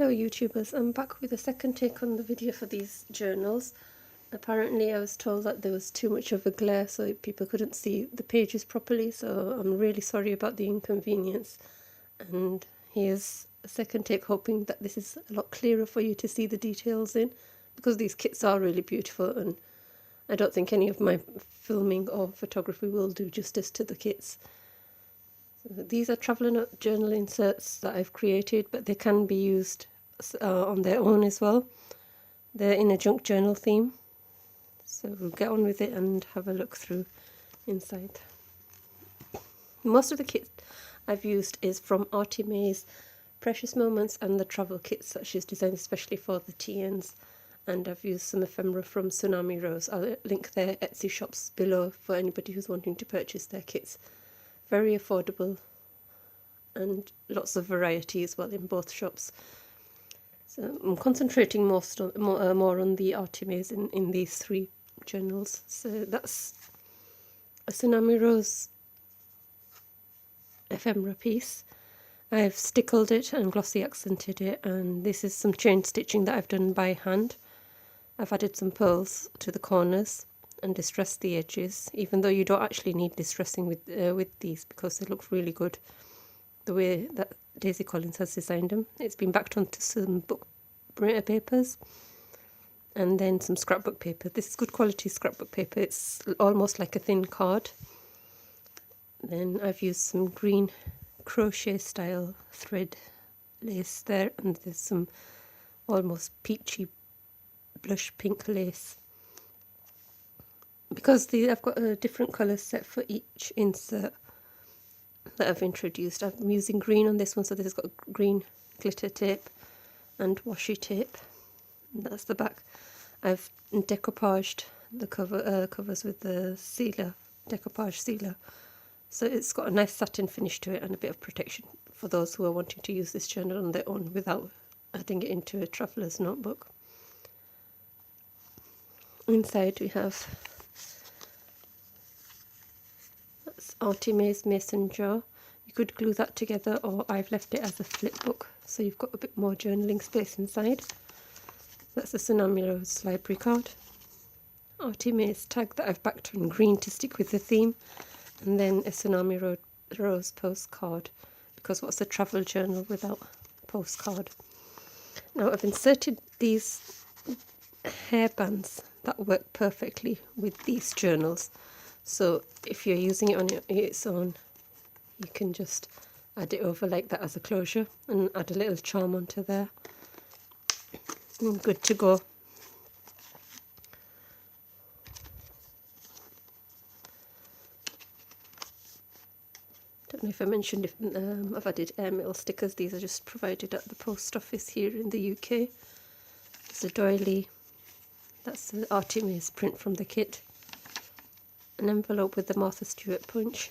Hello YouTubers, I'm back with a second take on the video for these journals. Apparently I was told that there was too much of a glare so people couldn't see the pages properly, so I'm really sorry about the inconvenience. And here's a second take, hoping that this is a lot clearer for you to see the details in, because these kits are really beautiful and I don't think any of my filming or photography will do justice to the kits. These are travel journal inserts that I've created, but they can be used on their own as well. They're in a junk journal theme, so we'll get on with it and have a look through inside. Most of the kit I've used is from ARTYmaze, Precious Moments, and the travel kits that she's designed especially for the TNs. And I've used some ephemera from Tsunami Rose. I'll link their Etsy shops below for anybody who's wanting to purchase their kits. Very affordable and lots of variety as well in both shops. So I'm concentrating more on the ARTYmaze in these three journals. So that's a Tsunami Rose ephemera piece. I've stickled it and glossy accented it, and this is some chain stitching that I've done by hand. I've added some pearls to the corners and distressed the edges, even though you don't actually need distressing with these because they look really good the way that Daisy Collins has designed them. It's been backed onto some book printer papers and then some scrapbook paper. This is good quality scrapbook paper. It's almost like a thin card. Then I've used some green crochet style thread lace there, and there's some almost peachy blush pink lace. Because I've got a different colour set for each insert that I've introduced. I'm using green on this one, so this has got green glitter tape and washi tape. And that's the back. I've decoupaged the covers with the sealer, decoupage sealer. So it's got a nice satin finish to it and a bit of protection for those who are wanting to use this journal on their own without adding it into a traveller's notebook. Inside we have ARTYmaze mason jar. You could glue that together, or I've left it as a flip book so you've got a bit more journaling space inside. That's a Tsunami Rose library card. ARTYmaze tag that I've backed on green to stick with the theme, and then a Tsunami Rose postcard, because what's a travel journal without a postcard? Now I've inserted these hairbands that work perfectly with these journals. So if you're using it on its own, you can just add it over like that as a closure and add a little charm onto there. And good to go. Don't know if I mentioned if I've added airmail stickers. These are just provided at the post office here in the UK. There's a doily. That's the ARTYmaze print from the kit. An envelope with the Martha Stewart punch.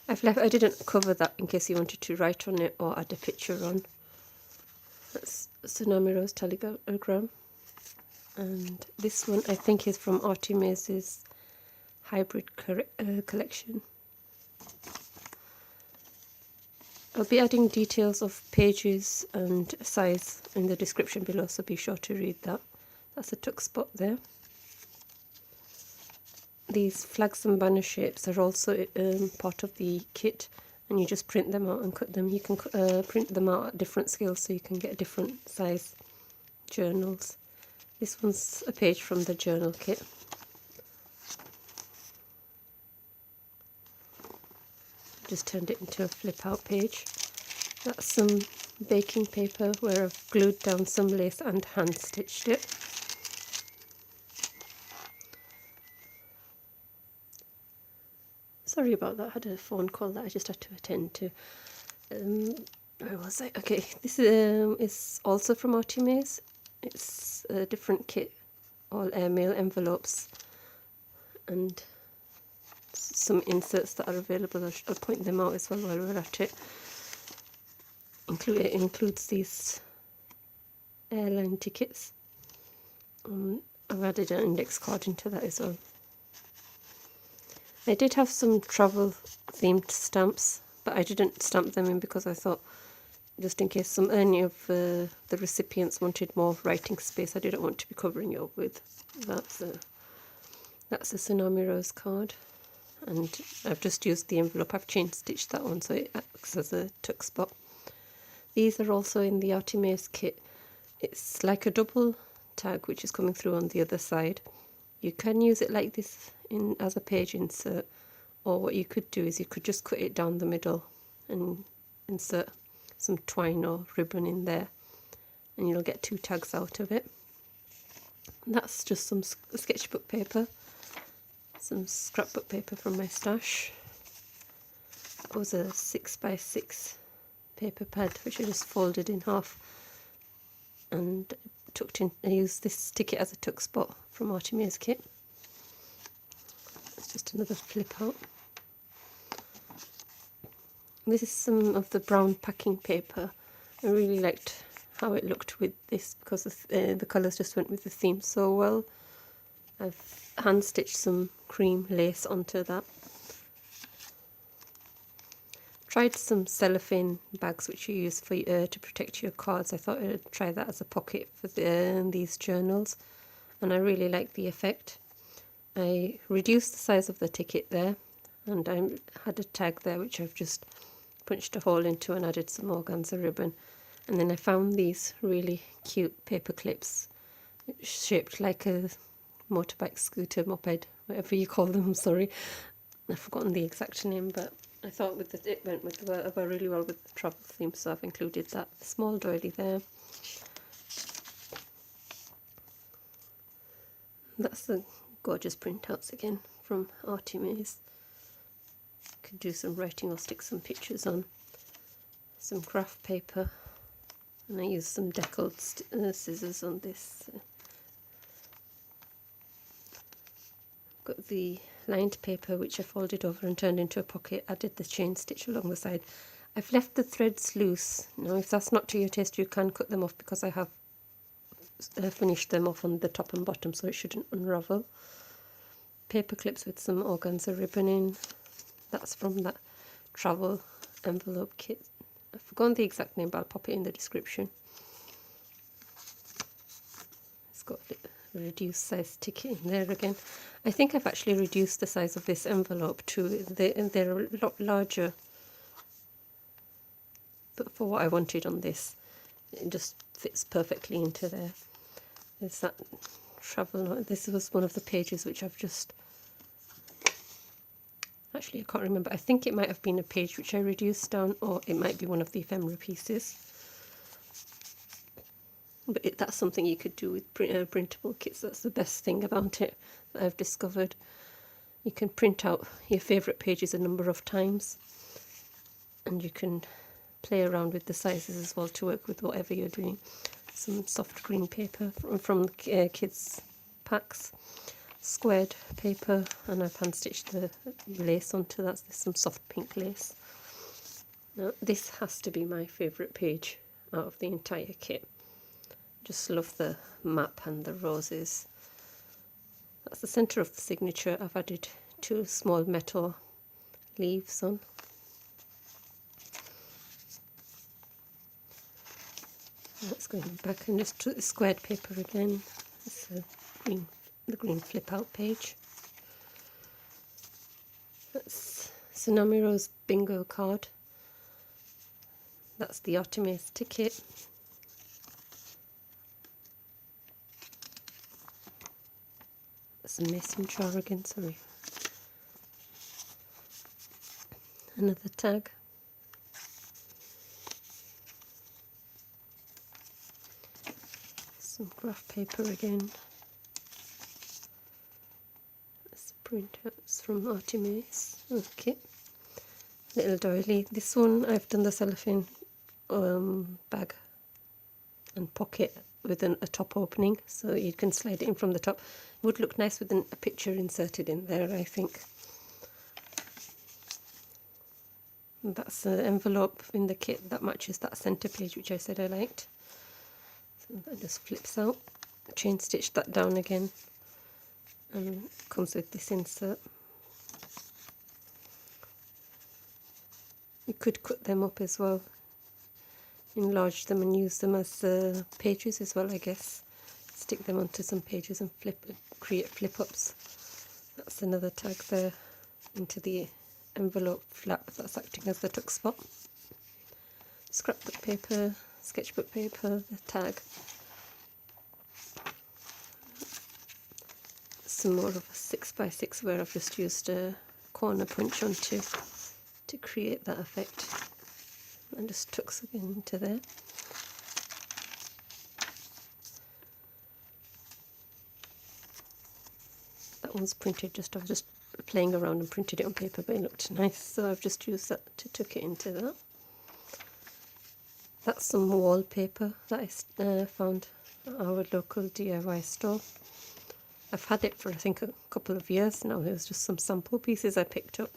I didn't cover that in case you wanted to write on it or add a picture on. That's Tsunami Rose telegram. And this one I think is from ARTYmaze's hybrid collection. I'll be adding details of pages and size in the description below, so be sure to read that. That's a tuck spot there. These flags and banner shapes are also part of the kit, and you just print them out and cut them. You can print them out at different scales so you can get different size journals. This one's a page from the journal kit. Just turned it into a flip out page. That's some baking paper where I've glued down some lace and hand stitched it. Sorry about that, I had a phone call that I just had to attend to. Where was I? Okay, this is also from ARTYmaze. It's a different kit, all airmail envelopes and some inserts that are available. I'll point them out as well while we're at it. It includes these airline tickets. I've added an index card into that as well. I did have some travel themed stamps, but I didn't stamp them in because I thought just in case any of the recipients wanted more writing space. I didn't want to be covering it up with that. So that's a Tsunami Rose card, and I've just used the envelope. I've chain stitched that one so it acts as a tuck spot. These are also in the ARTYmaze kit. It's like a double tag which is coming through on the other side. You can use it like this as a page insert, or what you could do is you could just cut it down the middle and insert some twine or ribbon in there, and you'll get 2 tags out of it. And that's just some sketchbook paper, some scrapbook paper from my stash. That was a 6x6 paper pad which I just folded in half and tucked in. I used this ticket as a tuck spot from ARTYmaze kit. It's just another flip out. This is some of the brown packing paper. I really liked how it looked with this because the colours just went with the theme so well. I've hand stitched some cream lace onto that. Tried some cellophane bags which you use for to protect your cards. I thought I'd try that as a pocket for these journals, and I really like the effect. I reduced the size of the ticket there, and I had a tag there which I've just punched a hole into and added some organza ribbon. And then I found these really cute paper clips shaped like a motorbike, scooter, moped, whatever you call them, sorry. I've forgotten the exact name, but I thought it went really well with the travel theme, so I've included that small doily there. That's the gorgeous printouts again from ARTYmaze. Could do some writing or stick some pictures on. Some craft paper, and I used some deckled scissors on this. Got the lined paper which I folded over and turned into a pocket. Added the chain stitch along the side. I've left the threads loose. Now if that's not to your taste, you can cut them off because I have finished them off on the top and bottom, so it shouldn't unravel. Paper clips with some organza ribbon in. That's from that travel envelope kit. I've forgotten the exact name, but I'll pop it in the description. It's got a reduced size ticket in there again. I think I've actually reduced the size of this envelope to, they're a lot larger, but for what I wanted on this, it just fits perfectly into there. There's that travel, this was one of the pages which I've just, actually I can't remember, I think it might have been a page which I reduced down, or it might be one of the ephemera pieces. But that's something you could do with printable kits. That's the best thing about it that I've discovered. You can print out your favourite pages a number of times, and you can play around with the sizes as well to work with whatever you're doing. Some soft green paper from kids' packs, squared paper, and I've hand stitched the lace onto that. There's some soft pink lace. Now this has to be my favourite page out of the entire kit. Just love the map and the roses. That's the centre of the signature. I've added 2 small metal leaves on. Let's go back and just do the squared paper again. That's the green flip out page. That's Tsunami Rose bingo card. That's the ARTYmaze ticket. That's a mason jar again, sorry. Another tag. Some graph paper again. That's printouts from ARTYmaze. Okay. Little doily. This one I've done the cellophane bag and pocket with a top opening, so you can slide it in from the top. It would look nice with a picture inserted in there, I think. And that's the envelope in the kit that matches that centre page which I said I liked. So that just flips out. Chain stitch that down again, and comes with this insert. You could cut them up as well enlarge them and use them as pages as well, I guess. Stick them onto some pages and create flip-ups. That's another tag there into the envelope flap that's acting as the tuck spot. Scrapbook paper, sketchbook paper, the tag. Some more of a 6x6 where I've just used a corner punch onto to create that effect. And just tucks again into there. That one's printed, I was just playing around and printed it on paper, but it looked nice, so I've just used that to tuck it into that. That's some wallpaper that I found at our local DIY store. I've had it for I think a couple of years now. It was just some sample pieces I picked up.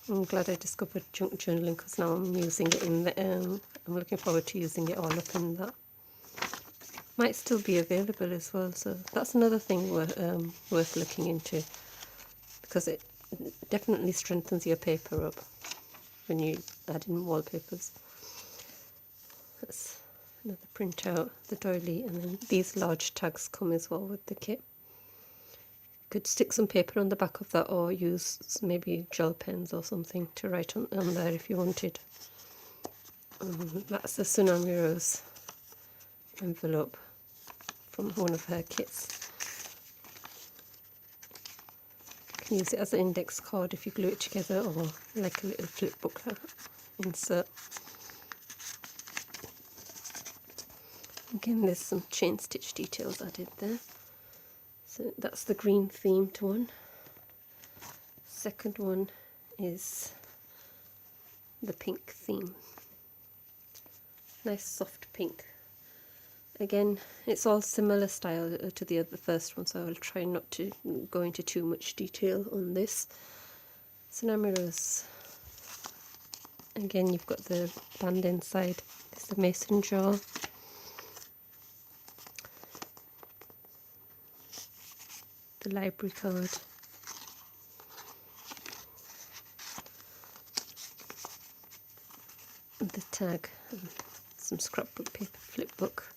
I'm glad I discovered junk journaling because now I'm using it in the, I'm looking forward to using it all up in that. Might still be available as well, so that's another thing worth looking into, because it definitely strengthens your paper up when you add in wallpapers. That's another printout, the doily, and then these large tags come as well with the kit. Could stick some paper on the back of that, or use maybe gel pens or something to write on there if you wanted. That's the Tsunami Rose envelope from one of her kits. You can use it as an index card if you glue it together, or like a little flip book insert. Again, there's some chain stitch details added there. So that's the green themed one. Second one is the pink theme. Nice soft pink. Again, it's all similar style to the first one, so I'll try not to go into too much detail on this. Tsunami Rose. Again, you've got the band inside. It's the mason jar. The library card. The tag. And some scrapbook paper, flip book.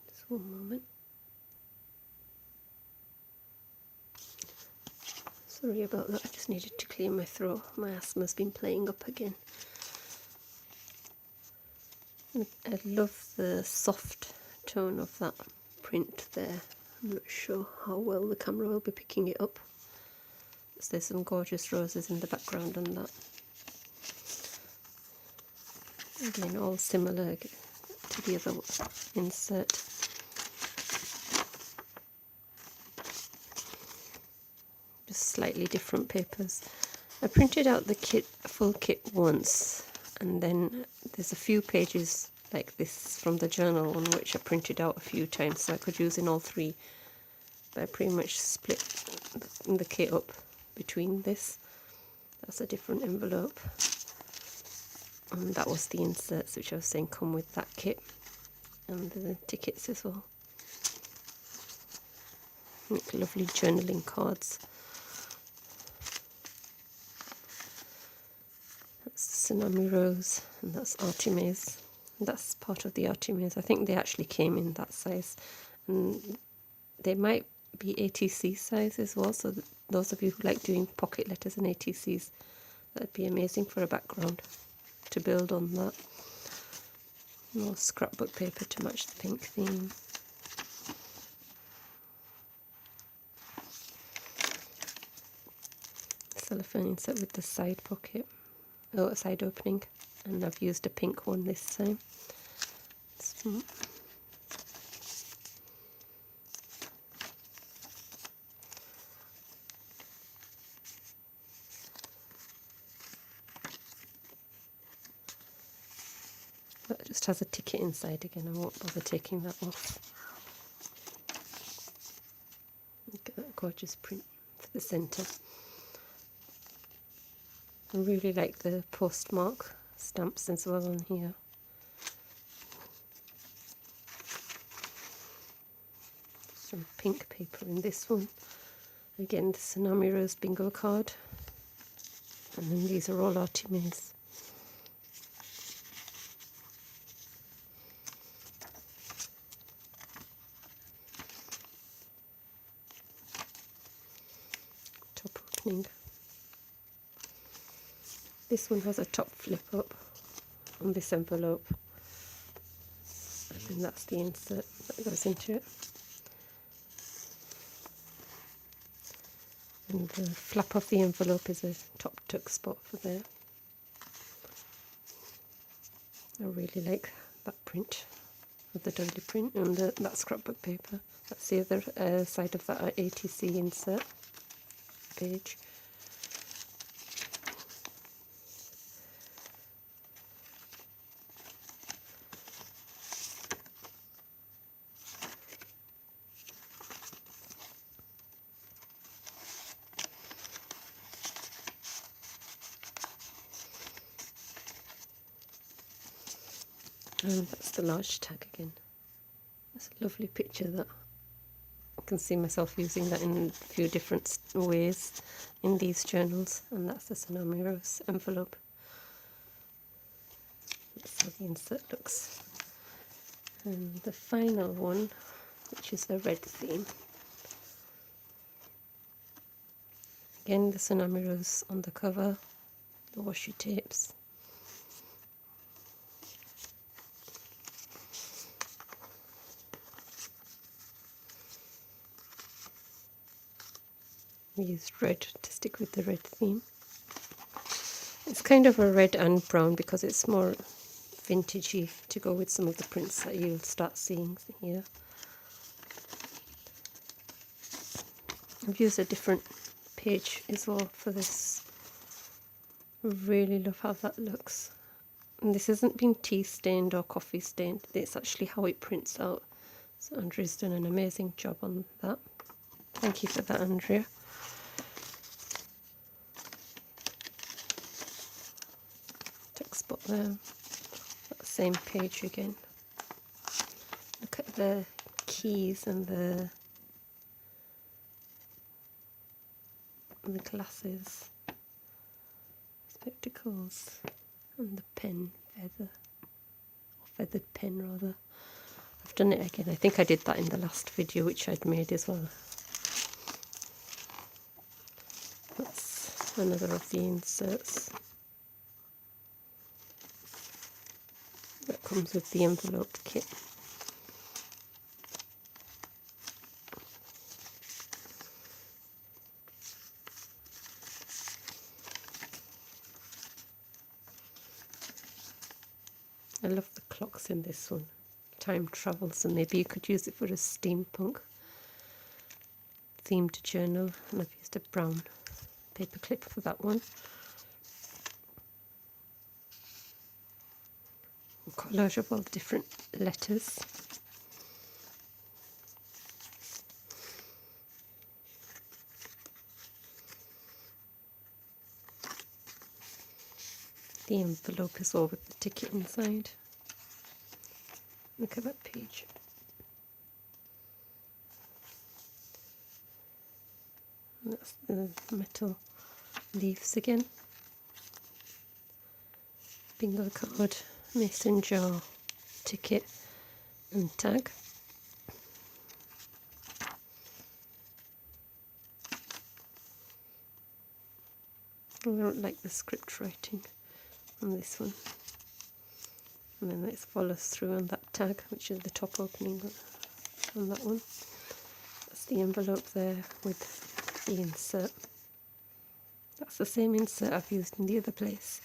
Just one moment. Sorry about that, I just needed to clear my throat. My asthma's been playing up again. I love the soft tone of that print there. I'm not sure how well the camera will be picking it up. So there's some gorgeous roses in the background on that. Again, all similar to the other insert. Just slightly different papers. I printed out the full kit once, and then there's a few pages like this from the journal on which I printed out a few times, so I could use in all three. But I pretty much split the kit up between this. That's a different envelope. And that was the inserts which I was saying come with that kit. And the tickets as well. Like lovely journaling cards. That's Tsunami Rose, and that's ARTYmaze. That's part of the ARTYmaze. I think they actually came in that size, and they might be ATC size as well, so those of you who like doing pocket letters and ATCs, that'd be amazing for a background to build on that. More scrapbook paper to match the pink theme. Cellophane insert with the side pocket. Oh, a side opening, and I've used a pink one this time. That just has a ticket inside again, I won't bother taking that off. Look at that gorgeous print for the centre. I really like the postmark stamps as well on here. Some pink paper in this one. Again, the Tsunami Rose bingo card. And then these are all ARTYmaze. Top opening. This one has a top flip up on this envelope, and then that's the insert that goes into it. And the flap of the envelope is a top tuck spot for there. I really like that print of the doily print and that scrapbook paper. That's the other side of that ATC insert page. And that's the large tag again. That's a lovely picture that I can see myself using that in a few different ways in these journals. And that's the Tsunami Rose envelope. That's how the insert looks. And the final one, which is the red theme. Again, the Tsunami Rose on the cover, the washi tapes. We used red to stick with the red theme. It's kind of a red and brown because it's more vintagey to go with some of the prints that you'll start seeing here. I've used a different page as well for this. I really love how that looks. And this hasn't been tea stained or coffee stained. It's actually how it prints out. So Andrea's done an amazing job on that. Thank you for that, Andrea. Tuck spot there. That same page again. Look at the keys and the glasses, spectacles, and the pen feather, or feathered pen rather. I've done it again. I think I did that in the last video which I'd made as well. That's another of the inserts that comes with the envelope kit. I love the clocks in this one. Time travel, so maybe you could use it for a steampunk themed journal. And I've used a brown paper clip for that one. A collage of all the different letters. The envelope as well with the ticket inside. Look at that page. And that's the metal leaves again. Bingo card, mason jar, ticket and tag. I don't like the script writing on this one. And then it follows through on that tag, which is the top opening on that one. That's the envelope there with the insert. That's the same insert I've used in the other place.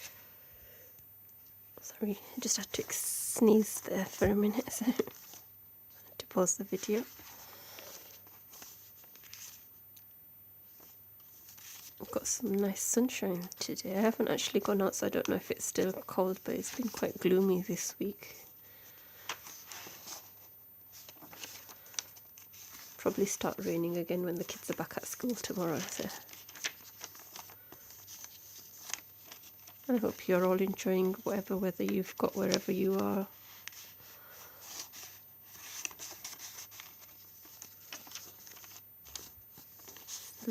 Sorry, I just had to sneeze there for a minute, so I had to pause the video. I've got some nice sunshine today. I haven't actually gone out, so I don't know if it's still cold, but it's been quite gloomy this week. Probably start raining again when the kids are back at school tomorrow. So I hope you're all enjoying whatever weather you've got wherever you are.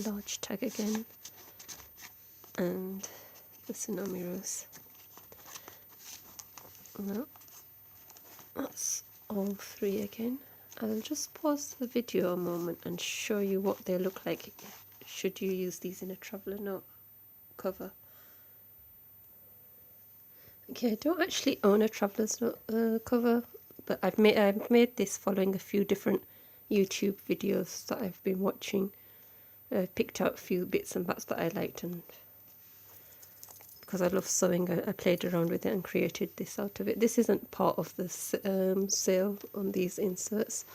Large tag again. And the Tsunami Rose. Well, that's all three again. I'll just pause the video a moment and show you what they look like should you use these in a traveller note cover. Okay, I don't actually own a traveller's note cover, but I've made this following a few different YouTube videos that I've been watching. I picked out a few bits and bats that I liked, and because I love sewing, I played around with it and created this out of it. This isn't part of the sale on these inserts,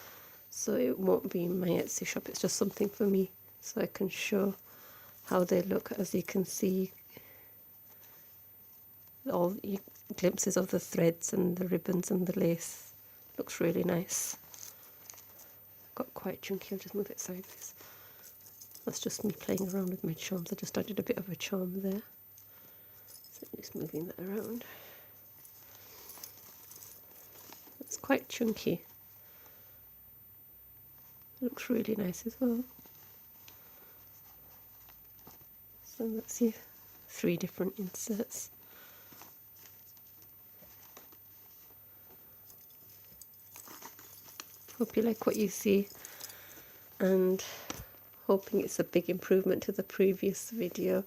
so it won't be in my Etsy shop. It's just something for me, so I can show how they look. As you can see, all glimpses of the threads and the ribbons and the lace. Looks really nice. Got quite chunky. I'll just move it sideways. That's just me playing around with my charms. I just added a bit of a charm there. So just moving that around. It's quite chunky. Looks really nice as well. So let's see, 3 different inserts. Hope you like what you see, and hoping it's a big improvement to the previous video.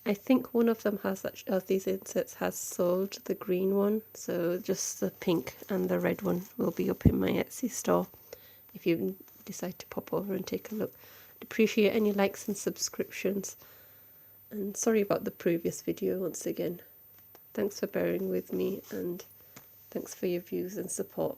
I think one of them has, of these inserts has sold, the green one, so just the pink and the red one will be up in my Etsy store if you decide to pop over and take a look. I'd appreciate any likes and subscriptions, and sorry about the previous video once again. Thanks for bearing with me, and thanks for your views and support.